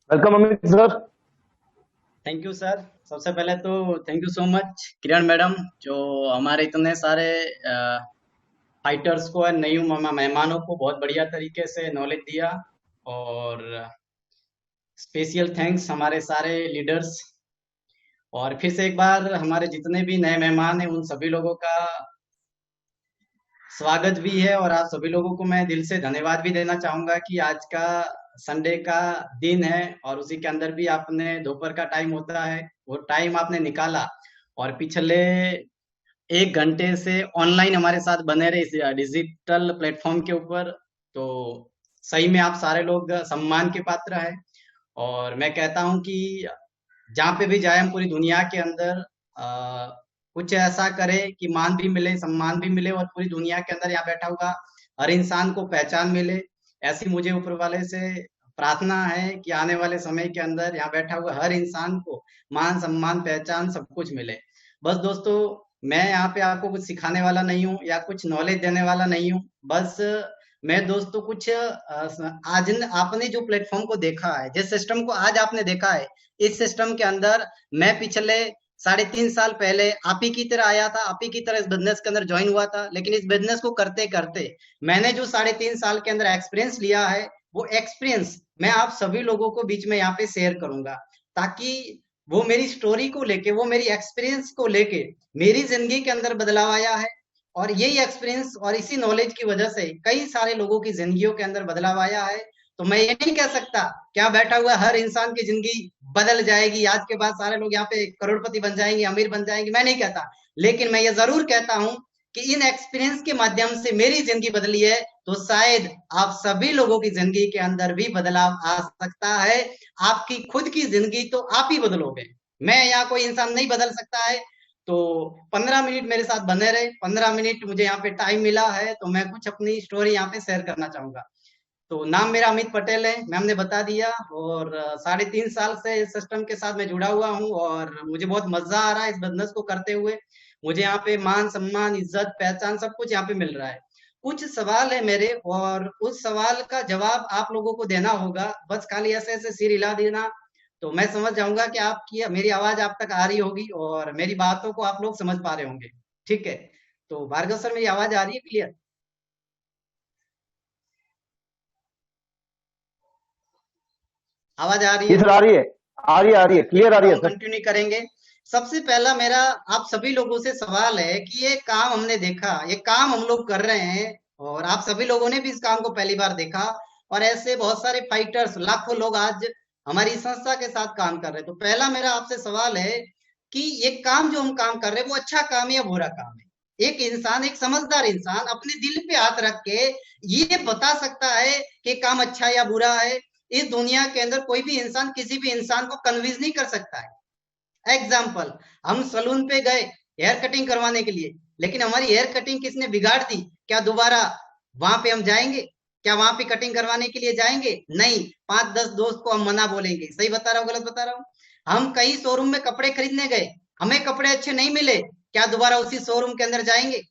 Welcome Amit sir. Thank you sir. सबसे पहले तो thank you so much Kiran madam, जो हमारे इतने सारे फाइटर्स को और नई मेहमानों को बहुत बढ़िया तरीके से नॉलेज दिया। और स्पेशल थैंक्स हमारे सारे लीडर्स। और फिर से एक बार हमारे जितने भी नए मेहमान हैं उन सभी लोगों का स्वागत भी है। और आप सभी लोगों को मैं दिल से धन्यवाद भी देना चाहूंगा कि आज का संडे का दिन है और उसी के अंदर भी आपने दोपहर का टाइम होता है, वो टाइम आपने निकाला और पिछले 1 घंटे से ऑनलाइन हमारे साथ बने रहे इस डिजिटल प्लेटफॉर्म के ऊपर। तो सही में आप सारे लोग सम्मान के पात्र है। और मैं कहता हूं कि जहाँ पे भी जाए हम पूरी दुनिया के अंदर कुछ ऐसा करे कि मान भी मिले, सम्मान भी मिले और पूरी दुनिया के अंदर यहाँ बैठा हुआ हर इंसान को पहचान मिले। ऐसी मुझे ऊपर वाले से प्रार्थना है कि आने वाले समय के अंदर यहाँ बैठा हुआ हर इंसान को मान सम्मान पहचान सब कुछ मिले। बस दोस्तों, मैं यहाँ पे आपको कुछ सिखाने वाला नहीं हूँ या कुछ नॉलेज देने वाला नहीं हूँ। बस मैं दोस्तों कुछ आज आपने जो प्लेटफॉर्म को देखा है, जिस सिस्टम को आज आपने देखा है, इस सिस्टम के अंदर मैं पिछले 3.5 साल पहले आप ही की तरह आया था, आप ही की तरह इस बिजनेस के अंदर ज्वाइन हुआ था। लेकिन इस बिजनेस को करते करते मैंने जो 3.5 साल के अंदर एक्सपीरियंस लिया है, वो एक्सपीरियंस मैं आप सभी लोगों को बीच में यहाँ पे शेयर करूंगा, ताकि वो मेरी स्टोरी को लेके, वो मेरी एक्सपीरियंस को लेके मेरी जिंदगी के अंदर बदलाव आया है। और यही एक्सपीरियंस और इसी नॉलेज की वजह से कई सारे लोगों की जिंदगियों के अंदर बदलाव आया है। तो मैं ये नहीं कह सकता क्या बैठा हुआ हर इंसान की जिंदगी बदल जाएगी, आज के बाद सारे लोग यहाँ पे करोड़पति बन जाएंगे, अमीर बन जाएंगे, मैं नहीं कहता। लेकिन मैं ये जरूर कहता हूं कि इन एक्सपीरियंस के माध्यम से मेरी जिंदगी बदली है, तो शायद आप सभी लोगों की जिंदगी के अंदर भी बदलाव आ सकता है। आपकी खुद की जिंदगी तो आप ही बदलोगे, मैं यहाँ कोई इंसान नहीं बदल सकता है। तो 15 मिनट मेरे साथ बने रहे, 15 मिनट मुझे यहाँ पे टाइम मिला है, तो मैं कुछ अपनी स्टोरी यहाँ पे शेयर करना चाहूंगा। तो नाम मेरा अमित पटेल है, मैम ने बता दिया। और 3.5 साल से इस सिस्टम के साथ मैं जुड़ा हुआ हूँ और मुझे बहुत मजा आ रहा है इस बिजनेस को करते हुए। मुझे यहाँ पे मान सम्मान इज्जत पहचान सब कुछ यहाँ पे मिल रहा है। कुछ सवाल है मेरे और उस सवाल का जवाब आप लोगों को देना होगा, बस खाली ऐसे ऐसे सिर हिला देना तो मैं समझ जाऊंगा कि आपकी मेरी आवाज आप तक आ रही होगी और मेरी बातों को आप लोग समझ पा रहे होंगे। ठीक है, तो भार्गव सर मेरी आवाज आ रही है क्लियर? आवाज आ रही जी है? सर, आ रही है, आ रही है, आ रही है, ठीक क्लियर है, आ तो रही है हम सर। कंटिन्यू करेंगे। सबसे पहला मेरा आप सभी लोगों से सवाल है कि ये काम हमने देखा, ये काम हम लोग कर रहे हैं और आप सभी लोगों ने भी इस काम को पहली बार देखा। और ऐसे बहुत सारे फाइटर्स लाखों लोग आज हमारी संस्था के साथ काम कर रहे हैं। तो पहला मेरा आपसे सवाल है कि ये काम जो हम काम कर रहे हैं वो अच्छा काम है या बुरा काम है? एक इंसान, एक समझदार इंसान अपने दिल पे हाथ रख के ये बता सकता है कि काम अच्छा है या बुरा है। इस दुनिया के अंदर कोई भी इंसान किसी भी इंसान को कन्विंस नहीं कर सकता है। एग्जाम्पल, हम सलून पे गए हेयर कटिंग करवाने के लिए, लेकिन हमारी हेयर कटिंग किसने बिगाड़ दी? क्या दोबारा वहां पे हम जाएंगे? क्या वहां पे कटिंग करवाने के लिए जाएंगे? नहीं। 5-10 दोस्त को हम मना बोलेंगे। सही बता रहा हूँ गलत बता रहा हूँ? हम कहीं शोरूम में कपड़े खरीदने गए, हमें कपड़े अच्छे नहीं मिले, क्या दोबारा उसी शोरूम के अंदर जाएंगे?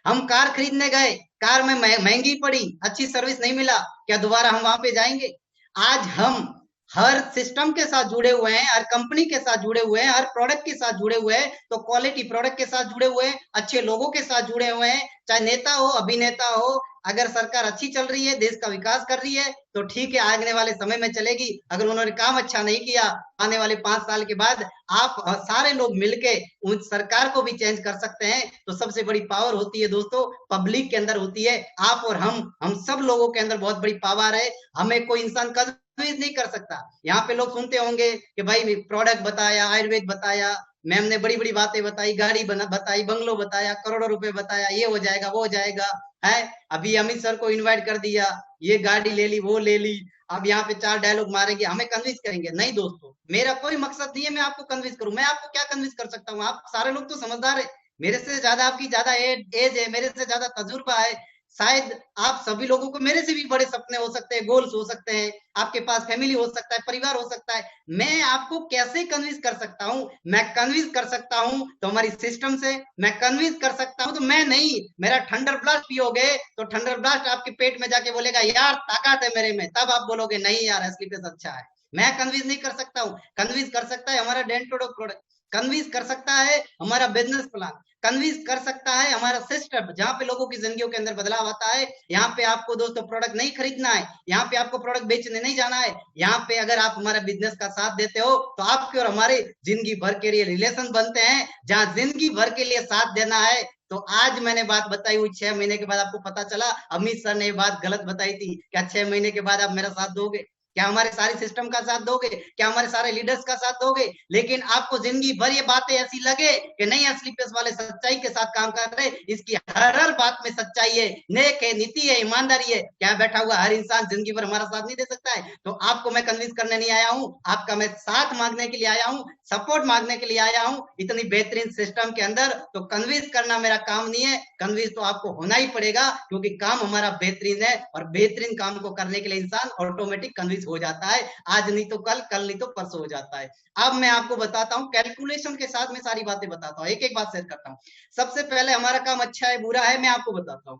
हम कार खरीदने गए, कार में महंगी पड़ी, अच्छी सर्विस नहीं मिला, क्या दोबारा हम वहां पे जाएंगे? आज हम हर सिस्टम के साथ जुड़े हुए हैं, हर कंपनी के साथ जुड़े हुए हैं, हर प्रोडक्ट के साथ जुड़े हुए हैं, तो क्वालिटी प्रोडक्ट के साथ जुड़े हुए हैं, अच्छे लोगों के साथ जुड़े हुए हैं। चाहे नेता हो, अभिनेता हो, अगर सरकार अच्छी चल रही है, देश का विकास कर रही है, तो ठीक है, आने वाले समय में चलेगी। अगर उन्होंने काम अच्छा नहीं किया, आने वाले 5 साल के बाद आप सारे लोग मिलके उस सरकार को भी चेंज कर सकते हैं। तो सबसे बड़ी पावर होती है दोस्तों, पब्लिक के अंदर होती है। आप और हम सब लोगों के अंदर बहुत बड़ी पावर है। हमें कोई इंसान कन्विंस नहीं कर सकता। यहाँ पे लोग सुनते होंगे कि भाई प्रोडक्ट बताया, आयुर्वेद बताया, मैम ने बड़ी बड़ी बातें बताई, गाड़ी बना बताई, बंगलो बताया, करोड़ों रुपए बताया, ये हो जाएगा वो हो जाएगा है। अभी अमित सर को इनवाइट कर दिया, ये गाड़ी ले ली वो ले ली, अब यहाँ पे 4 डायलॉग मारेंगे, हमें कन्विंस करेंगे? नहीं दोस्तों, मेरा कोई मकसद नहीं है मैं आपको कन्विंस करूं। मैं आपको क्या कन्विंस कर सकता हूँ? आप सारे लोग तो समझदार है, मेरे से ज्यादा आपकी ज्यादा एज है, मेरे से ज्यादा तजुर्बा है। शायद आप सभी लोगों को मेरे से भी बड़े सपने हो सकते हैं, गोल्स हो सकते हैं, आपके पास फैमिली हो सकता है, परिवार हो सकता है। मैं आपको कैसे कन्विंस कर सकता हूं? मैं कन्विंस कर सकता हूं तो हमारी सिस्टम से, मैं कन्विंस कर सकता हूं तो मैं नहीं, मेरा थंडर ब्लास्ट पियोगे तो थंडर ब्लास्ट आपके पेट में जाके बोलेगा यार ताकत है मेरे में, तब आप बोलोगे नहीं यार एस्क्लेपियस अच्छा है। मैं कन्विंस नहीं कर सकता हूँ, कन्विंस कर सकता है हमारा डेंटोडो प्रोडक्ट, कन्विंस कर सकता है हमारा बिजनेस प्लान, कन्विंस कर सकता है हमारा सिस्टम, जहां पे लोगों की जिंदगियों के अंदर बदलाव आता है। यहाँ पे आपको दोस्तों प्रोडक्ट नहीं खरीदना है, यहाँ पे आपको प्रोडक्ट बेचने नहीं जाना है, यहाँ पे अगर आप हमारा बिजनेस का साथ देते हो तो आपके और हमारे जिंदगी भर के लिए रिलेशन बनते हैं, जहां जिंदगी भर के लिए साथ देना है। तो आज मैंने बात बताई हुई 6 महीने के बाद आपको पता चला अमित सर ने ये बात गलत बताई थी, क्या 6 महीने के बाद आप मेरा साथ दोगे? क्या हमारे सारे सिस्टम का साथ दोगे? क्या हमारे सारे लीडर्स का साथ दोगे? लेकिन आपको जिंदगी भर ये बातें ऐसी लगे कि नहीं असली पेस वाले सच्चाई के साथ काम कर रहे, इसकी हर बात में सच्चाई है, नेक है, नीति है, ईमानदारी है, क्या बैठा हुआ हर इंसान जिंदगी भर हमारा साथ नहीं दे सकता है? तो आपको मैं कन्विंस करने नहीं आया हूं, आपका मैं साथ मांगने के लिए आया हूं, सपोर्ट मांगने के लिए आया हूं इतनी बेहतरीन सिस्टम के अंदर। तो कन्विंस करना मेरा काम नहीं है, कन्विंस तो आपको होना ही पड़ेगा, क्योंकि काम हमारा बेहतरीन है और बेहतरीन काम को करने के लिए इंसान ऑटोमेटिक कन्विंस हो जाता है, आज नहीं तो कल, कल नहीं तो परसों हो जाता है। अब मैं आपको बताता हूं, कैलकुलेशन के साथ में सारी बातें बताता हूं, एक एक बात शेयर करता हूं। सबसे पहले हमारा काम अच्छा है बुरा है मैं आपको बताता हूं।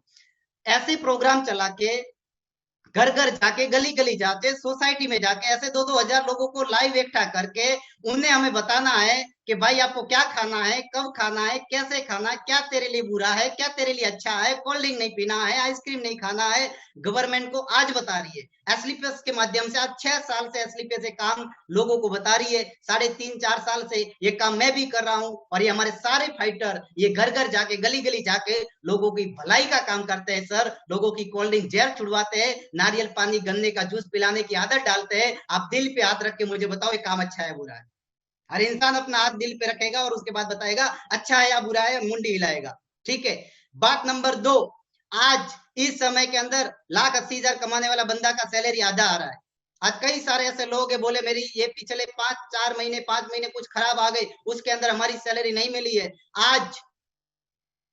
ऐसे प्रोग्राम चला के घर घर जाके, गली गली जाके, सोसाइटी में जाके ऐसे 2-2 हजार लोगों को लाइव इकट्ठा करके उन्हें हमें बताना है कि भाई आपको क्या खाना है, कब खाना है, कैसे खाना है, क्या तेरे लिए बुरा है, क्या तेरे लिए अच्छा है, कोल्ड ड्रिंक नहीं पीना है, आइसक्रीम नहीं खाना है। गवर्नमेंट को आज बता रही है एसलीपीएस के माध्यम से, आज 6 साल से एसलीपीएस काम लोगों को बता रही है, 3.5-4 साल से ये काम मैं भी कर रहा हूं, और ये हमारे सारे फाइटर ये घर घर जाके, गली गली जाके लोगों की भलाई का काम करते हैं सर। लोगों की कोल्ड ड्रिंक जहर छुड़वाते हैं, नारियल पानी, गन्ने का जूस पिलाने की आदत डालते हैं। आप दिल पे हाथ रख के मुझे बताओ ये काम अच्छा है बुरा है? हर इंसान अपना हाथ दिल पे रखेगा और उसके बाद बताएगा अच्छा है या बुरा है, मुंडी हिलाएगा। ठीक है। बात नंबर 2, आज इस समय के अंदर 1,80,000 कमाने वाला बंदा का सैलरी आधा आ रहा है। आज कई सारे ऐसे लोग हैं, बोले मेरी ये पिछले 5 महीने कुछ खराब आ गए, उसके अंदर हमारी सैलरी नहीं मिली है। आज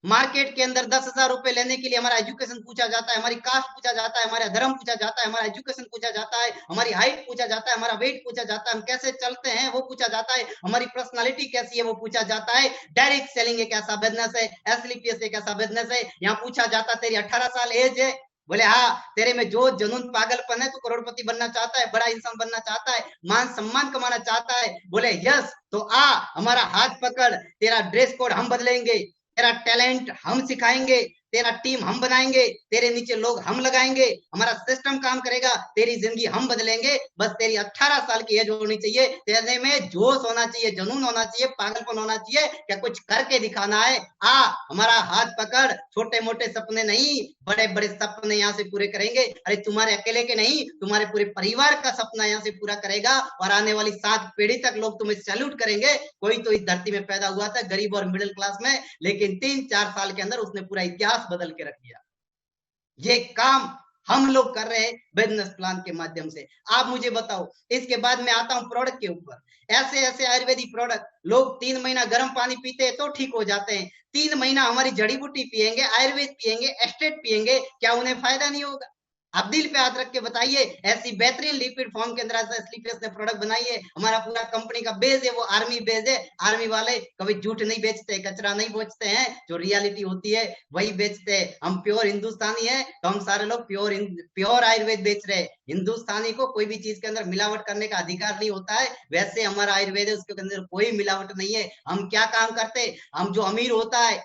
मार्केट के अंदर 10,000 रुपए लेने के लिए हमारा एजुकेशन पूछा जाता है, हमारी कास्ट पूछा जाता है, हमारा धर्म पूछा जाता है, हमारा एजुकेशन पूछा जाता है, हमारी हाइट पूछा जाता है, हमारा वेट पूछा जाता है, हम कैसे चलते हैं वो पूछा जाता है, हमारी पर्सनालिटी कैसी है वो पूछा जाता है। डायरेक्ट सेलिंग एक ऐसा बिजनेस है, एसलीपीएस एक ऐसा बिजनेस है, यहाँ पूछा जाता है तेरी 18 साल एज है? बोले हाँ। तेरे में जो जुनून पागलपन है, तू करोड़पति बनना चाहता है, बड़ा इंसान बनना चाहता है, मान सम्मान कमाना चाहता है? बोले यस। तो आ हमारा हाथ पकड़, तेरा ड्रेस कोड हम बदलेंगे, तेरा टैलेंट हम सिखाएंगे, तेरा टीम हम बनाएंगे, तेरे नीचे लोग हम लगाएंगे, हमारा सिस्टम काम करेगा, तेरी जिंदगी हम बदलेंगे। बस तेरी 18 साल की एज होनी चाहिए, तेरे में जोश होना चाहिए, जुनून होना चाहिए, पागलपन होना चाहिए, क्या कुछ करके दिखाना है। आ हमारा हाथ पकड़, छोटे मोटे सपने नहीं, बड़े बड़े सपने यहाँ से पूरे करेंगे। अरे तुम्हारे अकेले के नहीं, तुम्हारे पूरे परिवार का सपना यहाँ से पूरा करेगा, और आने वाली 7 पीढ़ी तक लोग तुम्हें सैल्यूट करेंगे। कोई तो इस धरती में पैदा हुआ था गरीब और मिडिल क्लास में, लेकिन 3-4 साल के अंदर उसने पूरा इतिहास बदल के रख दिया। ये काम हम लोग कर रहे हैं बिजनेस प्लान के माध्यम से। आप मुझे बताओ, इसके बाद मैं आता हूं प्रोडक्ट के ऊपर। ऐसे ऐसे आयुर्वेदिक प्रोडक्ट, लोग 3 महीना गर्म पानी पीते हैं तो ठीक हो जाते हैं, 3 महीना हमारी जड़ी बूटी पिएंगे, आयुर्वेद पिएंगे, एस्टेट पिएंगे, क्या उन्हें फायदा नहीं होगा? आप दिल पे हाथ रख के बताइए, ऐसी बेहतरीन लिक्विड फॉर्म के अंदर एसलीपीएस ने प्रोडक्ट बनाई है। हमारा पूरा कंपनी का बेस है वो आर्मी बेस है। आर्मी वाले कभी झूठ नहीं बेचते, कचरा नहीं बेचते हैं, जो रियलिटी होती है वही बेचते हैं। हम प्योर हिंदुस्तानी है, तो हम सारे लोग प्योर आयुर्वेद बेच रहे हैं। हिंदुस्तानी को कोई भी चीज के अंदर मिलावट करने का अधिकार नहीं होता है, वैसे हमारा आयुर्वेद है उसके अंदर कोई मिलावट नहीं है। हम क्या काम करते, हम जो अमीर होता है,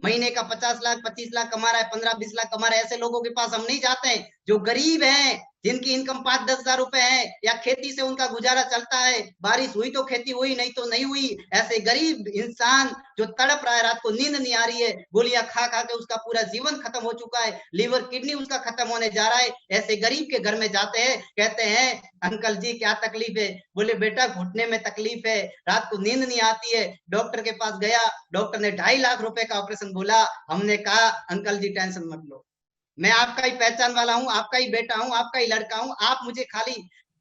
महीने का 50 लाख 25 लाख कमा रहा है, 15-20 लाख कमा रहा है, ऐसे लोगों के पास हम नहीं जाते हैं। जो गरीब हैं, जिनकी इनकम 5-10 हजार रुपए है, या खेती से उनका गुजारा चलता है, बारिश हुई तो खेती हुई, नहीं तो नहीं हुई, ऐसे गरीब इंसान जो तड़प रहा है, रात को नींद नहीं आ रही है, गोलियां खा खा के उसका पूरा जीवन खत्म हो चुका है, लीवर किडनी उसका खत्म होने जा रहा है, ऐसे गरीब के घर में जाते हैं, कहते हैं अंकल जी क्या तकलीफ है? बोले बेटा घुटने में तकलीफ है, रात को नींद नहीं आती है। डॉक्टर के पास गया, डॉक्टर ने 2.5 लाख रुपए का ऑपरेशन बोला। हमने कहा अंकल जी टेंशन मत लो, मैं आपका ही पहचान वाला हूं, आपका ही बेटा हूं, आपका ही लड़का हूं, आप मुझे खाली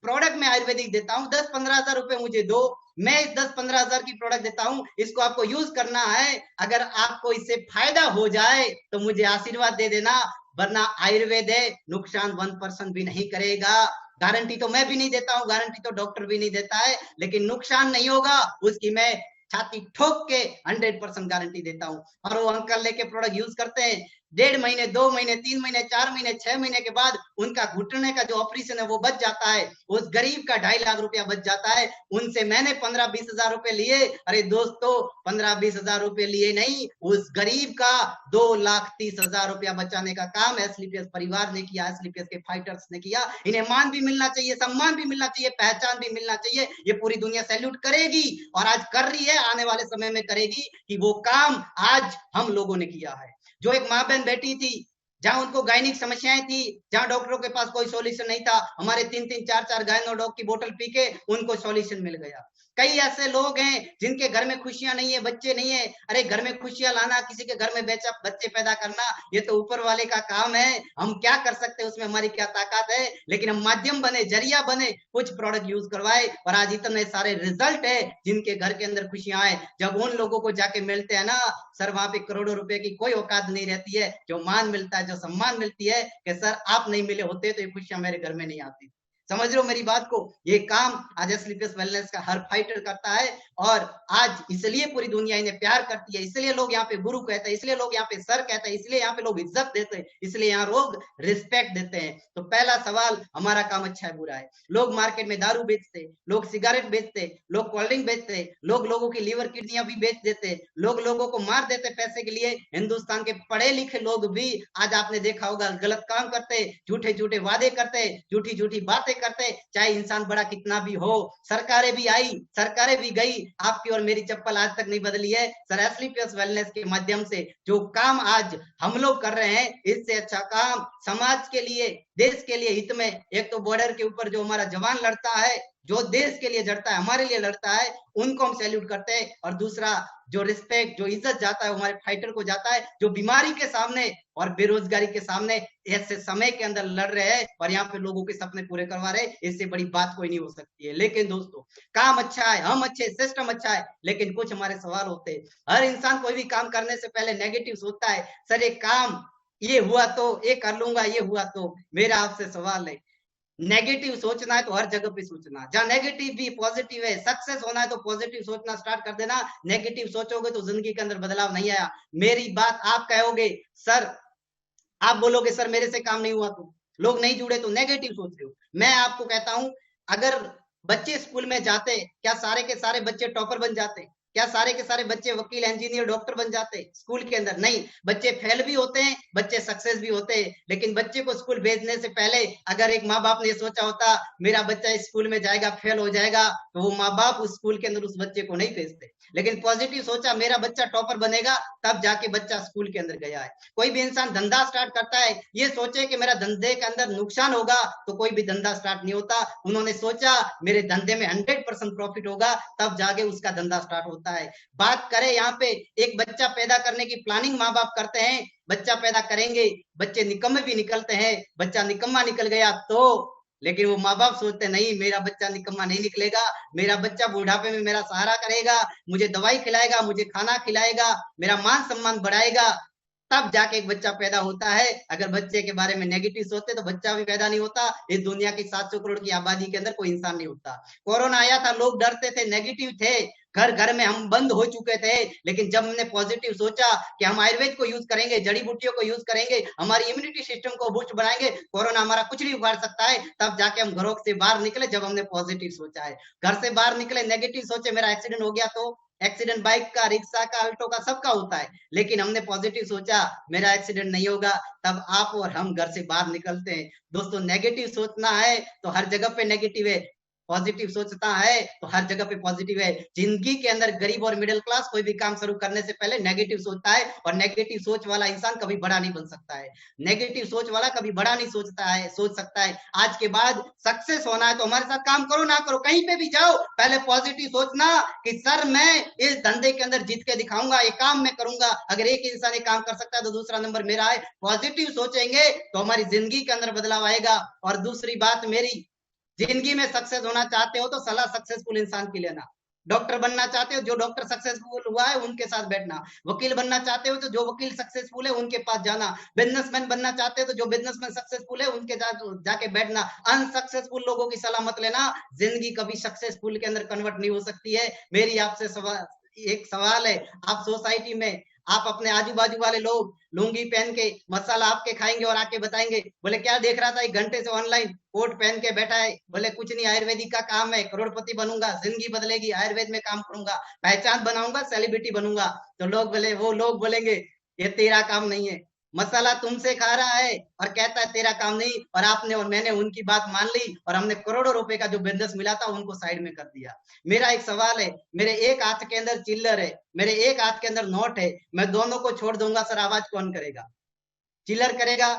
प्रोडक्ट में आयुर्वेदिक देता हूं, 10-15 हजार रुपए मुझे दो, मैं इस 10-15 हजार की प्रोडक्ट देता हूं, इसको आपको यूज करना है, अगर आपको इससे फायदा हो जाए तो मुझे आशीर्वाद दे देना, वरना आयुर्वेद है, नुकसान 1% भी नहीं करेगा। गारंटी तो मैं भी नहीं देता हूं, गारंटी तो डॉक्टर भी नहीं देता है, लेकिन नुकसान नहीं होगा उसकी मैं छाती ठोक के 100% गारंटी देता हूं। और वो अंकल लेके प्रोडक्ट यूज करते हैं, 1.5 महीने, 2 महीने, 3 महीने, 4 महीने, 6 महीने के बाद उनका घुटने का जो ऑपरेशन है वो बच जाता है, उस गरीब का 2.5 लाख रुपया बच जाता है। उनसे मैंने 15-20 हजार रुपए लिए। अरे दोस्तों, 15-20 हजार रुपए लिए नहीं, उस गरीब का 2,30,000 रुपया बचाने का काम एसलीपीएस परिवार ने किया, एसलीपीएस के फाइटर्स ने किया। इन्हें मान भी मिलना चाहिए, सम्मान भी मिलना चाहिए, पहचान भी मिलना चाहिए। ये पूरी दुनिया सैल्यूट करेगी और आज कर रही है, आने वाले समय में करेगी कि वो काम आज हम लोगों ने किया है। जो एक माँ बहन बैठी थी, जहां उनको गायनिक समस्याएं थी, जहां डॉक्टरों के पास कोई सॉल्यूशन नहीं था, हमारे 3-3, 4-4 गायनोडॉक की बोतल पी के उनको सॉल्यूशन मिल गया। कई ऐसे लोग हैं जिनके घर में खुशियां नहीं है, बच्चे नहीं है। अरे घर में खुशियां लाना, किसी के घर में बच्चे पैदा करना, ये तो ऊपर वाले का काम है। हम क्या कर सकते हैं, उसमें हमारी क्या ताकत है। लेकिन हम माध्यम बने, जरिया बने, कुछ प्रोडक्ट यूज करवाए और आज इतने सारे रिजल्ट है जिनके घर के अंदर खुशियां आए। जब उन लोगों को जाके मिलते हैं ना सर, वहां पे करोड़ों रुपए की कोई औकात नहीं रहती है। जो मान मिलता है, जो सम्मान मिलती है कि सर आप नहीं मिले होते तो ये खुशियां मेरे घर में नहीं आती। समझ रहे हो मेरी बात को। ये काम आज स्लीपर्स वेलनेस का हर फाइटर करता है और आज इसलिए पूरी दुनिया इन्हें प्यार करती है, इसलिए लोग यहाँ पे गुरु कहते हैं, इसलिए लोग यहाँ पे सर कहते हैं, इसलिए यहाँ पे लोग इज्जत देते हैं, इसलिए यहाँ लोग रिस्पेक्ट देते हैं। तो पहला सवाल, हमारा काम अच्छा है बुरा है। लोग मार्केट में दारू बेचते, लोग सिगरेट बेचते, लोग कोल्ड ड्रिंक बेचते, लोग लोगों की लीवर किडनियां भी बेच देते, लोग लोगों को मार देते पैसे के लिए। हिंदुस्तान के पढ़े लिखे लोग भी आज आपने देखा होगा गलत काम करते, झूठे झूठे वादे करते, झूठी झूठी बातें करते, चाहे इंसान बड़ा कितना भी हो। सरकारें भी आई, सरकारें भी गई, आपकी और मेरी चप्पल आज तक नहीं बदली है। सर एसलीपीएस वेलनेस के माध्यम से जो काम आज हम लोग कर रहे हैं, इससे अच्छा काम समाज के लिए, देश के लिए हित में, एक तो बॉर्डर के ऊपर जो हमारा जवान लड़ता है, जो देश के लिए लड़ता है, हमारे लिए लड़ता है, उनको हम सैल्यूट करते हैं। और दूसरा, जो रिस्पेक्ट, जो इज्जत जाता है हमारे फाइटर को जाता है, जो बीमारी के सामने और बेरोजगारी के सामने ऐसे समय के अंदर लड़ रहे हैं और यहाँ पे लोगों के सपने पूरे करवा रहे हैं। इससे बड़ी बात कोई नहीं हो सकती है। लेकिन दोस्तों, काम अच्छा है, हम अच्छे, सिस्टम अच्छा है, लेकिन कुछ हमारे सवाल होते हैं। हर इंसान कोई भी काम करने से पहले नेगेटिव सोचता है, सर ये काम ये हुआ तो ये कर लूंगा, ये हुआ तो। मेरा आपसे सवाल है, नेगेटिव सोचना है तो हर जगह पे सोचना, जहां नेगेटिव भी पॉजिटिव है। सक्सेस होना है तो पॉजिटिव सोचना स्टार्ट कर देना। नेगेटिव सोचोगे तो जिंदगी के अंदर बदलाव नहीं आया। मेरी बात आप कहोगे सर, आप बोलोगे सर मेरे से काम नहीं हुआ, तो लोग नहीं जुड़े, तो नेगेटिव सोच रहे हो। मैं आपको कहता हूं, अगर बच्चे स्कूल में जाते, क्या सारे के सारे बच्चे टॉपर बन जाते? क्या सारे के सारे बच्चे वकील, इंजीनियर, डॉक्टर बन जाते स्कूल के अंदर? नहीं, बच्चे फेल भी होते हैं, बच्चे सक्सेस भी होते हैं। लेकिन बच्चे को स्कूल भेजने से पहले अगर एक माँ बाप ने सोचा होता मेरा बच्चा इस स्कूल में जाएगा, फेल हो जाएगा, तो वो माँ बाप उस स्कूल के अंदर उस बच्चे को नहीं भेजते। लेकिन पॉजिटिव सोचा मेरा बच्चा टॉपर बनेगा, तब जाके बच्चा स्कूल के अंदर गया है। कोई भी इंसान धंधा स्टार्ट करता है, ये सोचे कि मेरा धंधे के अंदर नुकसान होगा, तो कोई भी धंधा स्टार्ट नहीं होता। उन्होंने सोचा मेरे धंधे में 100% प्रॉफिट होगा, तब जाके उसका धंधा स्टार्ट होता है। बात करें यहाँ पे एक बच्चा पैदा करने की प्लानिंग माँ बाप करते हैं, बच्चा पैदा करेंगे, बच्चे निकम्मे भी निकलते हैं, बच्चा निकम्मा निकल गया तो, लेकिन वो माँ बाप सोचते नहीं मेरा बच्चा निकम्मा नहीं निकलेगा, मेरा बच्चा बुढ़ापे में मेरा सहारा करेगा, मुझे दवाई खिलाएगा, मुझे खाना खिलाएगा, मेरा मान सम्मान बढ़ाएगा, तब जाके एक बच्चा पैदा होता है। अगर बच्चे के बारे में नेगेटिव सोचते तो बच्चा भी पैदा नहीं होता। इस दुनिया की 700 करोड़ की आबादी के अंदर कोई इंसान नहीं होता। कोरोना आया था, लोग डरते थे, नेगेटिव थे, घर घर में हम बंद हो चुके थे। लेकिन जब हमने पॉजिटिव सोचा कि हम आयुर्वेद को यूज करेंगे, जड़ी बूटियों को यूज करेंगे, हमारी इम्यूनिटी सिस्टम को बूस्ट बनाएंगे, कोरोना हमारा कुछ नहीं उखाड़ सकता है, तब जाके हम घरों से बाहर निकले। जब हमने पॉजिटिव सोचा है, घर से बाहर निकले, नेगेटिव सोचे मेरा एक्सीडेंट हो गया तो, एक्सीडेंट बाइक का, रिक्शा का, अल्टो का, सबका होता है। लेकिन हमने पॉजिटिव सोचा मेरा एक्सीडेंट नहीं होगा, तब आप और हम घर से बाहर निकलते हैं। दोस्तों, नेगेटिव सोचना है तो हर जगह पे नेगेटिव है, पॉजिटिव सोचता है तो हर जगह पे पॉजिटिव है। जिंदगी के अंदर गरीब और मिडिल क्लास कोई भी काम शुरू करने से पहले नेगेटिव सोचता है, और नेगेटिव सोच वाला इंसान कभी बड़ा नहीं बन सकता है। नेगेटिव सोच वाला कभी बड़ा नहीं सोच सकता है। आज के बाद सक्सेस होना है तो हमारे साथ काम करो ना करो, कहीं पे भी जाओ, पहले पॉजिटिव सोचना कि सर मैं इस धंधे के अंदर जीत के दिखाऊंगा, ये काम मैं करूंगा। अगर एक इंसान ये काम कर सकता है तो दूसरा नंबर मेरा है। पॉजिटिव सोचेंगे तो हमारी जिंदगी के अंदर बदलाव आएगा। और दूसरी बात, मेरी जिंदगी में सक्सेस होना चाहते हो तो सलाह सक्सेसफुल इंसान की लेना। डॉक्टर बनना चाहते हो, जो डॉक्टर सक्सेसफुल हुआ है उनके साथ बैठना। वकील बनना चाहते हो तो जो वकील सक्सेसफुल है उनके पास जाना। बिजनेसमैन बनना चाहते हो तो जो बिजनेसमैन सक्सेसफुल है उनके साथ जाके बैठना। अनसक्सेसफुल लोगों की सलाह मत लेना। जिंदगी कभी सक्सेसफुल के अंदर कन्वर्ट नहीं हो सकती है। मेरी आपसे एक सवाल है, आप सोसाइटी में आप अपने आजू बाजू वाले लोग लुंगी पहन के मसाला आपके खाएंगे और आके बताएंगे, बोले क्या देख रहा था 1 घंटे से ऑनलाइन, कोट पहन के बैठा है, बोले कुछ नहीं, आयुर्वेदिक का काम है, करोड़पति बनूंगा, जिंदगी बदलेगी, आयुर्वेद में काम करूंगा, पहचान बनाऊंगा, सेलिब्रिटी बनूंगा। तो वो लोग बोलेंगे ये तेरा काम नहीं है, मसाला तुमसे खा रहा है और कहता है तेरा काम नहीं, और आपने और मैंने उनकी बात मान ली और हमने करोड़ों रुपए का जो बिजनेस मिला था उनको साइड में कर दिया। मेरा एक सवाल है, मेरे एक हाथ के अंदर चिल्लर है, मेरे एक हाथ के अंदर नोट है, मैं दोनों को छोड़ दूंगा सर, आवाज कौन करेगा? चिल्लर करेगा?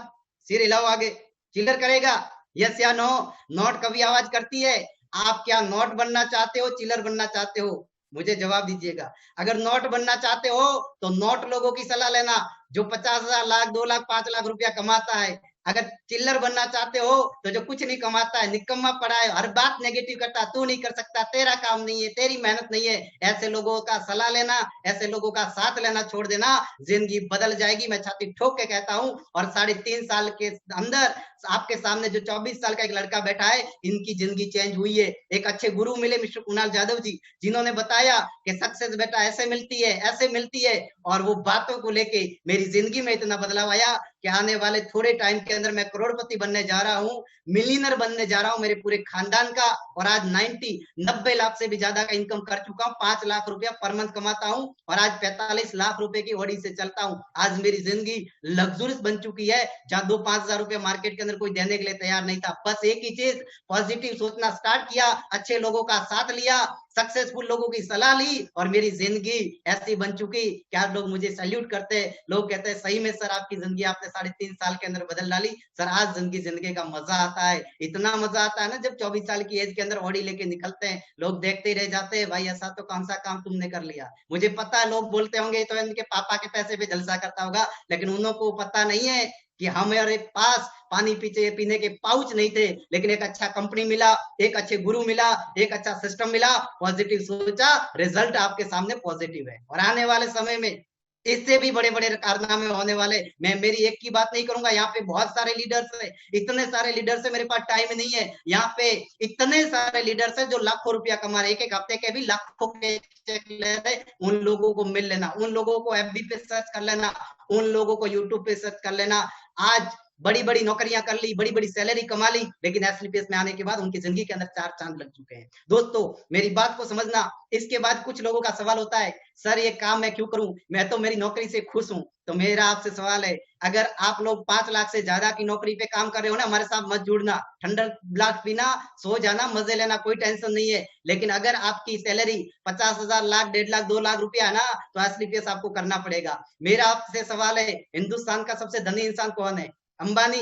सिर हिलाओ आगे। चिल्लर करेगा? यस या नो? नोट कभी आवाज करती है? आप क्या नोट बनना चाहते हो, चिल्लर बनना चाहते हो? मुझे जवाब दीजिएगा। अगर नोट बनना चाहते हो तो नोट लोगों की सलाह लेना, जो 50,000, लाख, 2 लाख, 5 लाख रुपया कमाता है। अगर चिल्लर बनना चाहते हो तो जो कुछ नहीं कमाता है, निकम्मा पड़ा है, हर बात नेगेटिव करता, तू नहीं कर सकता, तेरा काम नहीं है, तेरी मेहनत नहीं है, ऐसे लोगों का सलाह लेना, ऐसे लोगों का साथ लेना छोड़ देना, जिंदगी बदल जाएगी। मैं छाती ठोक के कहता हूं। और 3.5 साल के अंदर आपके सामने जो 24 साल का एक लड़का बैठा है, इनकी जिंदगी चेंज हुई है। एक अच्छे गुरु मिले मिस्टर कुणाल जाधव जी, जिन्होंने बताया कि सक्सेस बेटा ऐसे मिलती है, ऐसे मिलती है, और वो बातों को लेके मेरी जिंदगी में इतना बदलाव आया कि आने वाले थोड़े टाइम के अंदर मैं करोड़पति बनने जा रहा हूँ, मिलियनर बनने जा रहा हूँ मेरे पूरे खानदान का। और आज 90 लाख से भी ज्यादा का इनकम कर चुका हूँ, 5 लाख रुपया पर मंथ कमाता हूँ, और आज 45 लाख रुपए की ऑडी से चलता हूँ। आज मेरी जिंदगी लग्जूरियस बन चुकी है, जहां 2-5 हजार रुपया मार्केट के अंदर कोई देने के लिए तैयार नहीं था। बस एक ही चीज, पॉजिटिव सोचना स्टार्ट किया, अच्छे लोगों का साथ लिया, सक्सेसफुल लोगों की सलाह ली, और मेरी जिंदगी ऐसी बन चुकी कि आज लोग मुझे सैल्यूट करते हैं। लोग कहते हैं सही में सर आपकी जिंदगी आपने 3.5 साल के अंदर बदल डाली। सर आज जिंदगी का मजा आता है, इतना मजा आता है ना, जब 24 साल की एज के अंदर ऑडी लेके निकलते हैं, लोग देखते ही रह जाते हैं, भाई ऐसा तो कौन सा काम तुमने कर लिया। मुझे पता है लोग बोलते होंगे तो इनके पापा के पैसे पे जलसा करता होगा, लेकिन उन को पता नहीं है कि हमारे पास पानी पीने के पाउच नहीं थे, लेकिन एक अच्छा कंपनी मिला, एक अच्छे गुरु मिला, एक अच्छा सिस्टम मिला, पॉजिटिव सोचा, रिजल्ट आपके सामने पॉजिटिव है। और आने वाले समय में इससे भी बड़े बड़े कारनामे होने वाले। मैं मेरी एक की बात नहीं करूंगा, यहाँ पे बहुत सारे लीडर्स है, इतने सारे लीडर्स है, मेरे पास टाइम नहीं है। यहाँ पे इतने सारे लीडर्स है जो लाखों रुपया कमा रहे, एक हफ्ते के भी लाखों के चेक ले रहे। उन लोगों को मिल लेना, उन लोगों को एफबी पे सर्च कर लेना, उन लोगों को यूट्यूब पे सर्च कर लेना। आज बड़ी बड़ी नौकरियां कर ली, बड़ी बड़ी सैलरी कमा ली, लेकिन एसलीपीएस में आने के बाद उनकी जिंदगी के अंदर 4 चांद लग चुके हैं। दोस्तों मेरी बात को समझना। इसके बाद कुछ लोगों का सवाल होता है, सर ये काम मैं क्यों करूं, मैं तो मेरी नौकरी से खुश हूं। तो मेरा आपसे सवाल है, अगर आप लोग 5 लाख से ज्यादा की नौकरी पे काम कर रहे हो ना, हमारे साथ मत जुड़ना, ठंडा ग्लास पीना, सो जाना, मजे लेना, कोई टेंशन नहीं है। लेकिन अगर आपकी सैलरी 50,000, लाख, 1.5 लाख, 2 लाख रुपया है ना, तो एसलीपीएस आपको करना पड़ेगा। मेरा आपसे सवाल है, हिंदुस्तान का सबसे धनी इंसान कौन है? अंबानी।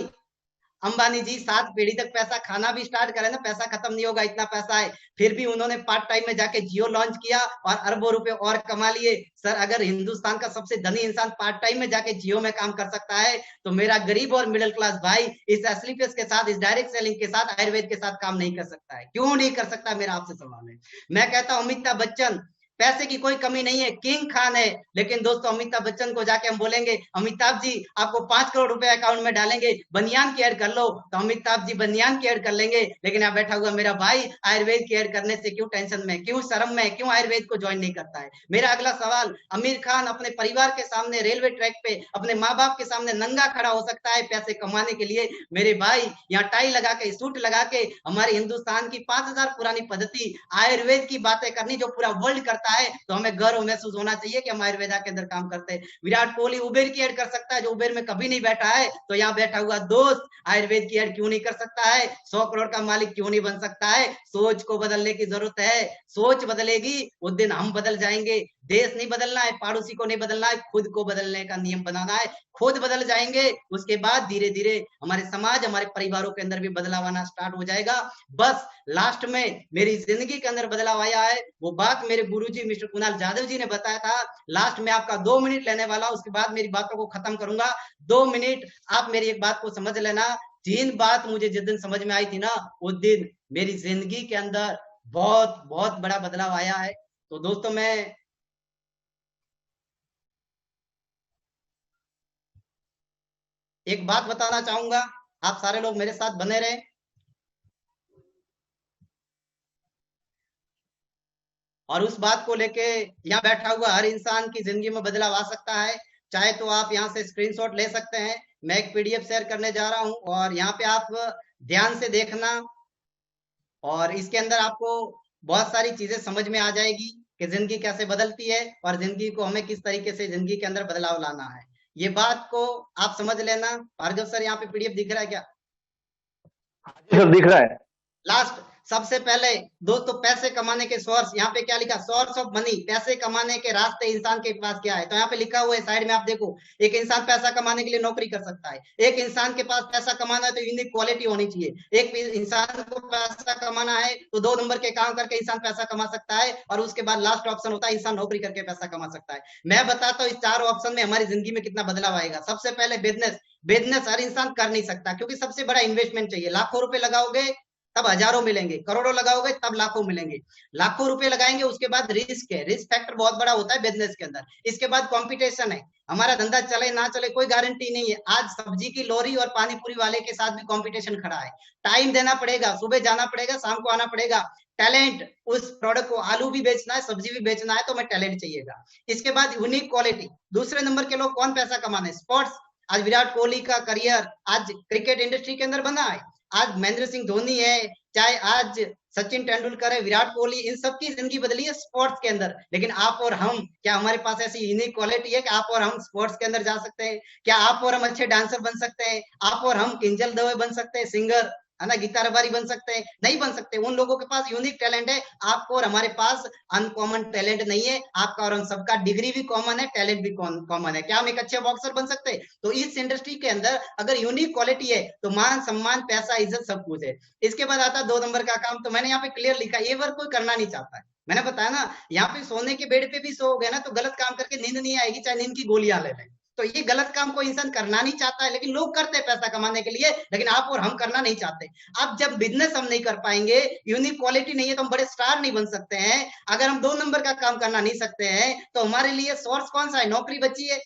अंबानी जी 7 पीढ़ी तक पैसा खाना भी स्टार्ट करे ना, पैसा खत्म नहीं होगा, इतना पैसा है। फिर भी उन्होंने पार्ट टाइम में जाके जियो लॉन्च किया और अरबों रुपए और कमा लिए। सर अगर हिंदुस्तान का सबसे धनी इंसान पार्ट टाइम में जाके जियो में काम कर सकता है, तो मेरा गरीब और मिडिल क्लास भाई इस एसलीपीएस के साथ, इस डायरेक्ट सेलिंग के साथ, आयुर्वेद के साथ काम नहीं कर सकता है? क्यों नहीं कर सकता, मेरा आपसे सवाल है। मैं कहता हूं अमिताभ बच्चन, पैसे की कोई कमी नहीं है, किंग खान है, लेकिन दोस्तों अमिताभ बच्चन को जाके हम बोलेंगे अमिताभ जी आपको 5 करोड़ रुपए अकाउंट में डालेंगे, बनियान की ऐड कर लो, तो अमिताभ जी बनियान की ऐड कर लेंगे। लेकिन यहाँ बैठा हुआ मेरा भाई आयुर्वेद की ऐड करने से क्यों टेंशन में, क्यों शर्म में, क्यों आयुर्वेद को ज्वाइन नहीं करता है? मेरा अगला सवाल, आमिर खान अपने परिवार के सामने रेलवे ट्रैक पे अपने माँ बाप के सामने नंगा खड़ा हो सकता है पैसे कमाने के लिए। मेरे भाई यहाँ टाई लगा के, सूट लगा के, हमारे हिंदुस्तान की 5,000 पुरानी पद्धति आयुर्वेद की बातें करनी, जो पूरा वर्ल्ड करता है, तो हमें गर्व महसूस होना चाहिए कि हम आयुर्वेदा के अंदर काम करते हैं। विराट कोहली उबेर की ऐड कर सकता है, जो उबेर में कभी नहीं बैठा है, तो यहाँ बैठा हुआ दोस्त आयुर्वेद की ऐड क्यों नहीं कर सकता है? 100 करोड़ का मालिक क्यों नहीं बन सकता है? सोच को बदलने की जरूरत है। सोच बदलेगी उस दिन हम बदल जाएंगे। देश नहीं बदलना है, पड़ोसी को नहीं बदलना है, खुद को बदलने का नियम बनाना है। खुद बदल जाएंगे, उसके बाद धीरे धीरे हमारे समाज, हमारे परिवारों के अंदर भी बदलाव आना स्टार्ट हो जाएगा। बस लास्ट में मेरी जिंदगी के अंदर बदलाव आया है, वो बात मेरे गुरुजी मिस्टर कुणाल जाधव जी ने बताया था। लास्ट में आपका 2 मिनट लेने वाला, उसके बाद मेरी बातों को खत्म करूंगा। 2 मिनट आप मेरी एक बात को समझ लेना। 3 बात मुझे जिस दिन समझ में आई थी ना, उस दिन मेरी जिंदगी के अंदर बहुत बहुत बड़ा बदलाव आया है। तो दोस्तों मैं एक बात बताना चाहूंगा, आप सारे लोग मेरे साथ बने रहे। और उस बात को लेके यहाँ बैठा हुआ हर इंसान की जिंदगी में बदलाव आ सकता है। चाहे तो आप यहाँ से स्क्रीनशॉट ले सकते हैं, मैं एक पीडीएफ शेयर करने जा रहा हूँ और यहाँ पे आप ध्यान से देखना, और इसके अंदर आपको बहुत सारी चीजें समझ में आ जाएगी कि जिंदगी कैसे बदलती है और जिंदगी को हमें किस तरीके से जिंदगी के अंदर बदलाव लाना है। ये बात को आप समझ लेना। भार्गव सर, यहाँ पे पीडीएफ दिख रहा है क्या? जी सर, दिख रहा है। लास्ट, सबसे पहले दोस्तों, पैसे कमाने के सोर्स, यहाँ पे क्या लिखा? सोर्स ऑफ मनी, पैसे कमाने के रास्ते इंसान के पास क्या है? तो यहाँ पे लिखा हुआ है साइड में, आप देखो, एक इंसान पैसा कमाने के लिए नौकरी कर सकता है। एक इंसान के पास पैसा कमाना है तो यूनिक क्वालिटी होनी चाहिए। एक इंसान को पैसा कमाना है तो 2 नंबर के काम करके इंसान पैसा कमा सकता है, और उसके बाद लास्ट ऑप्शन होता है इंसान नौकरी करके पैसा कमा सकता है। मैं बताता हूँ इस 4 ऑप्शन में हमारी जिंदगी में कितना बदलाव आएगा। सबसे पहले बिजनेस। बिजनेस हर इंसान कर नहीं सकता, क्योंकि सबसे बड़ा इन्वेस्टमेंट चाहिए। लाखों रुपए लगाओगे तब हजारों मिलेंगे, करोड़ों लगाओगे तब लाखों मिलेंगे। लाखों रुपए लगाएंगे, उसके बाद रिस्क है, रिस्क फैक्टर बहुत बड़ा होता है बिजनेस के अंदर। इसके बाद कंपटीशन है, हमारा धंधा चले ना चले कोई गारंटी नहीं है। आज सब्जी की लोरी और पानी पूरी वाले के साथ भी कंपटीशन खड़ा है। टाइम देना पड़ेगा, सुबह जाना पड़ेगा, शाम को आना पड़ेगा। टैलेंट, उस प्रोडक्ट को, आलू भी बेचना है, सब्जी भी बेचना है, तो मैं टैलेंट चाहिएगा। इसके बाद यूनिक क्वालिटी। दूसरे नंबर के लोग कौन पैसा कमाने? स्पोर्ट्स। आज विराट कोहली का करियर आज क्रिकेट इंडस्ट्री के अंदर बना है। आज महेंद्र सिंह धोनी है, चाहे आज सचिन तेंदुलकर है, विराट कोहली, इन सबकी जिंदगी बदली है स्पोर्ट्स के अंदर। लेकिन आप और हम, क्या हमारे पास ऐसी यूनिक क्वालिटी है कि आप और हम स्पोर्ट्स के अंदर जा सकते हैं? क्या आप और हम अच्छे डांसर बन सकते हैं? आप और हम किंजल दवे बन सकते हैं, सिंगर, है ना, गिटारबारी बन सकते हैं? नहीं बन सकते। उन लोगों के पास यूनिक टैलेंट है, आपको और हमारे पास अनकॉमन टैलेंट नहीं है। आपका और हम सबका डिग्री भी कॉमन है, टैलेंट भी कॉमन है। क्या हम एक अच्छे बॉक्सर बन सकते हैं? तो इस इंडस्ट्री के अंदर अगर यूनिक क्वालिटी है तो मान सम्मान, पैसा, इज्जत सब कुछ है। इसके बाद आता है 2 नंबर का काम। तो मैंने यहाँ पे क्लियर लिखा, ये वर्क कोई करना नहीं चाहता है। मैंने बताया ना, यहाँ पे सोने के बेड पे भी सोओगे ना तो गलत काम करके नींद नहीं आएगी, चाहे नींद की गोलियां ले लें। तो ये गलत काम कोई इंसान करना नहीं चाहता है, लेकिन लोग करते हैं पैसा कमाने के लिए, लेकिन आप और हम करना नहीं चाहते। अब जब बिजनेस हम नहीं कर पाएंगे, यूनिक क्वालिटी नहीं है, तो हम बड़े स्टार नहीं बन सकते हैं। अगर हम 2 नंबर का काम करना नहीं सकते हैं तो हमारे लिए सोर्स कौन सा है? नौकरी बची है।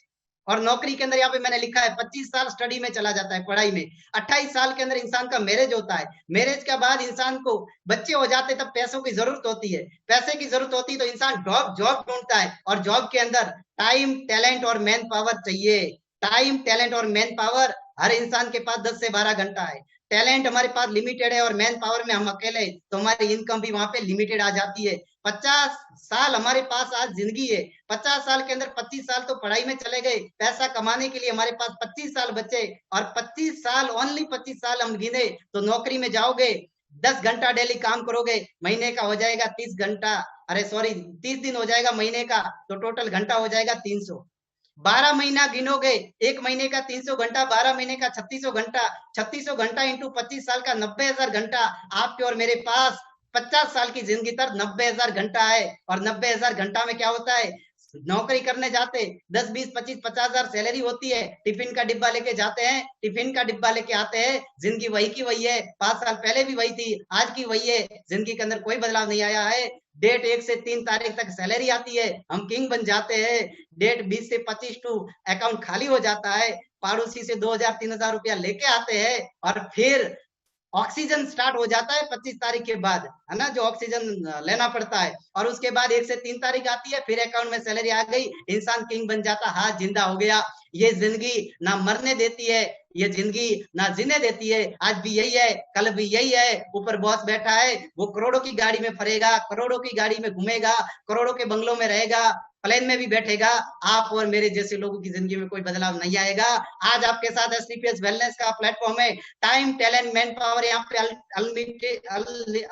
और नौकरी के अंदर यहाँ पे मैंने लिखा है 25 साल स्टडी में चला जाता है, पढ़ाई में। 28 साल के अंदर इंसान का मैरिज होता है। मैरिज के बाद इंसान को बच्चे हो जाते, तब पैसों की जरूरत होती है। पैसे की जरूरत होती है तो इंसान जॉब जॉब ढूंढता है, और जॉब के अंदर टाइम, टैलेंट और मैन पावर चाहिए। टाइम, टैलेंट और मैन पावर हर इंसान के पास 10 से 12 घंटा है। टैलेंट हमारे पास लिमिटेड है और मैन पावर में हम अकेले, तो हमारी इनकम भी वहां पे लिमिटेड आ जाती है। 50 साल हमारे पास आज जिंदगी है। 50 साल के अंदर 25 साल तो पढ़ाई में चले गए, पैसा कमाने के लिए हमारे पास 25 साल बचे। और 25 साल, ओनली 25 साल हम गिने तो नौकरी में जाओगे, 10 घंटा डेली काम करोगे, महीने का हो जाएगा 30 घंटा, अरे सॉरी, 30 दिन हो जाएगा महीने का, तो टोटल घंटा हो जाएगा 300। 12 महीना गिनोगे, एक महीने का 300 घंटा, 12 महीने का 3600 घंटा, 3600 घंटा इंटू 25 साल का 90,000 घंटा। आपके और मेरे पास 50 साल की जिंदगी तक 90,000 घंटा है। और 90,000 घंटा में क्या होता है? नौकरी करने जाते 10, 20, 25, 50,000 सैलरी होती है, टिफिन का डिब्बा लेके जाते हैं, टिफिन का डिब्बा लेके आते हैं। जिंदगी वही की वही है, 5 साल पहले भी वही थी, आज की वही है। जिंदगी के अंदर कोई बदलाव नहीं आया है। डेट 1 से 3 तारीख तक सैलरी आती है, हम किंग बन जाते हैं। डेट 20 से 25 टू अकाउंट खाली हो जाता है, पड़ोसी से 2,000 3,000 रुपया लेके आते हैं, और फिर ऑक्सीजन स्टार्ट हो जाता है 25 तारीख के बाद, है ना, जो ऑक्सीजन लेना पड़ता है। और उसके बाद 1 से 3 तारीख आती है, फिर अकाउंट में सैलरी आ गई, इंसान किंग बन जाता, हाँ जिंदा हो गया। ये जिंदगी ना मरने देती है, ये जिंदगी ना जीने देती है। आज भी यही है, कल भी यही है। ऊपर बॉस बैठा है, वो करोड़ों की गाड़ी में फरेगा, करोड़ों की गाड़ी में घूमेगा, करोड़ों के बंगलों में रहेगा, प्लेन में भी बैठेगा। आप और मेरे जैसे लोगों की जिंदगी में कोई बदलाव नहीं आएगा। आज आपके साथ एसटीपीएस वेलनेस का प्लेटफॉर्म है। टाइम, टैलेंट, मैन पावर यहाँ पे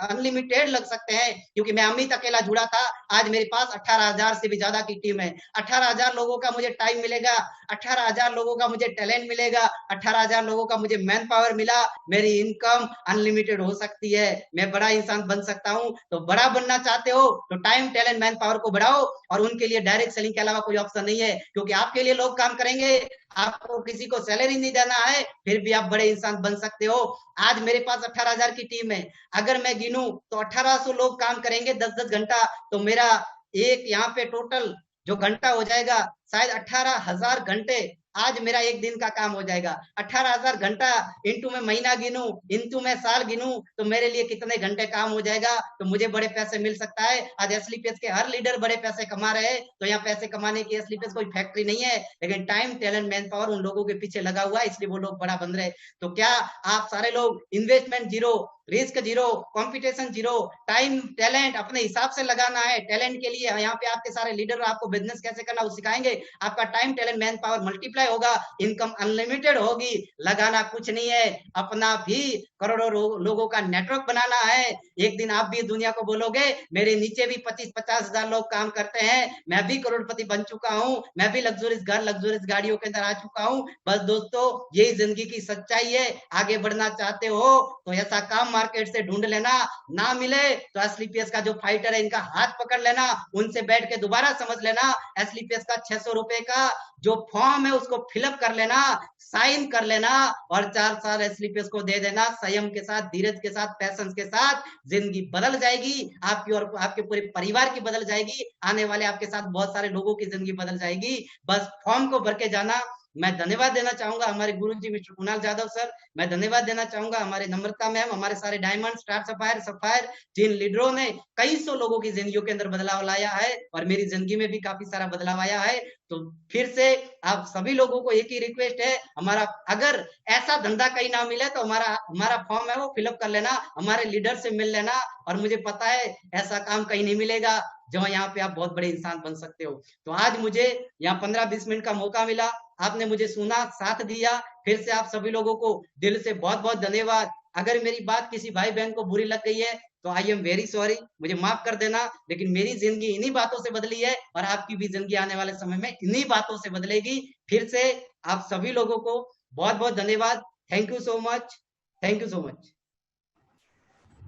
अनलिमिटेड लग सकते हैं, क्योंकि मैं अमित अकेला जुड़ा था, आज मेरे पास 18,000 से भी ज्यादा की टीम है। 18,000 लोगों का मुझे टाइम मिलेगा, 18,000 लोगों का मुझे टैलेंट मिलेगा, 18,000 लोगों का मुझे मैन पावर मिला। मेरी इनकम अनलिमिटेड हो सकती है, मैं बड़ा इंसान बन सकता हूँ। तो बड़ा बनना चाहते हो तो टाइम, टैलेंट, मैन पावर को बढ़ाओ, और उनके लिए डायरेक्ट सेलिंग के अलावा कोई ऑप्शन नहीं है, क्योंकि आपके लिए लोग काम करेंगे, आपको किसी को सैलरी नहीं देना है, फिर भी आप बड़े इंसान बन सकते हो। आज मेरे पास 18,000 की टीम है, अगर मैं गिनूं तो 1800 लोग काम करेंगे 10-10 घंटा, तो मेरा एक यहाँ पे टोटल जो घंटा हो जाएगा शायद 18,000 घंटे। आज मेरा एक दिन का काम हो जाएगा। 18,000 घंटा इंटू मैं महीना गिनूं, इंटू मैं साल गिनूं, तो मेरे लिए कितने घंटे काम हो जाएगा, तो मुझे बड़े पैसे मिल सकता है। आज एसलीपीएस के हर लीडर बड़े पैसे कमा रहे हैं, तो यहाँ पैसे कमाने की एसलीपीएस कोई फैक्ट्री नहीं है, लेकिन टाइम, टैलेंट, मैन पावर उन लोगों के पीछे लगा हुआ है, इसलिए वो लोग बड़ा बन रहे। तो क्या आप सारे लोग investment zero, risk zero, competition zero, time talent अपने हिसाब से लगाना है। टैलेंट के लिए यहाँ पे आपके सारे लीडर आपको बिजनेस कैसे करना वो सिखाएंगे। आपका time talent man power multiply होगा, इनकम अनलिमिटेड होगी। लगाना कुछ नहीं है, अपना भी करोड़ों लोगों का नेटवर्क बनाना है। एक दिन आप भी दुनिया को बोलोगे मेरे नीचे भी 25-50 हजार लोग काम करते हैं, मैं भी करोड़पति बन चुका हूँ, मैं भी लग्जरियस घर, लग्जरियस गाड़ियों के अंदर आ चुका हूँ। बस दोस्तों, यही जिंदगी की सच्चाई है। आगे बढ़ना चाहते हो तो ऐसा काम मार्केट से ढूंढ लेना, ना मिले तो एसलीपीएस का जो फाइटर है इनका हाथ पकड़ लेना, उनसे बैठ के दोबारा समझ लेना। एसलीपीएस का 600 रुपए का जो फॉर्म है उसको फिलअप कर लेना, साइन कर लेना और 4 साल एसलीपीएस को दे देना। संयम के साथ, धीरज के साथ, पैशंस के साथ जिंदगी बदल जाएगी आपकी और आपके पूरे परिवार की बदल जाएगी। आने वाले आपके साथ बहुत सारे लोगों की जिंदगी बदल जाएगी। बस फॉर्म को भर के जाना। मैं धन्यवाद देना चाहूंगा हमारे गुरुजी मिस्टर कुणाल जाधव सर, मैं धन्यवाद देना चाहूंगा हमारे नम्रता मैम, हमारे सारे डायमंड, स्टार, सफायर जिन लीडरों ने कई सौ लोगों की जिंदगियों के अंदर बदलाव लाया है और मेरी जिंदगी में भी काफी सारा बदलाव आया है। तो फिर से आप सभी लोगों को एक ही रिक्वेस्ट है, हमारा अगर ऐसा धंधा कहीं ना मिले तो हमारा फॉर्म है वो फिलअप कर लेना, हमारे लीडर से मिल लेना। और मुझे पता है ऐसा काम कहीं नहीं मिलेगा जहां यहाँ पे आप बहुत बड़े इंसान बन सकते हो। तो आज मुझे यहाँ 15-20 मिनट का मौका मिला, आपने मुझे सुना, साथ दिया। फिर से आप सभी लोगों को दिल से बहुत बहुत धन्यवाद। अगर मेरी बात किसी भाई बहन को बुरी लग गई है तो आई एम वेरी सॉरी, मुझे माफ कर देना। लेकिन मेरी जिंदगी इन्हीं बातों से बदली है और आपकी भी जिंदगी आने वाले समय में इन्हीं बातों से बदलेगी। फिर से आप सभी लोगों को बहुत बहुत धन्यवाद। Thank you so much, thank you so much.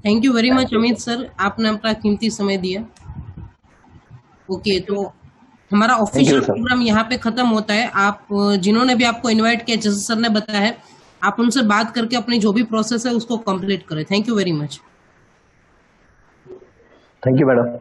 Thank you very much Amit sir, आपने अपना कीमती समय दिया। ओके, तो हमारा ऑफिशियल प्रोग्राम यहाँ पे खत्म होता है। आप जिन्होंने भी आपको इनवाइट किया, जैसे सर ने बताया है, आप उनसे बात करके अपनी जो भी प्रोसेस है उसको कंप्लीट करें। Thank you very much. Thank you madam.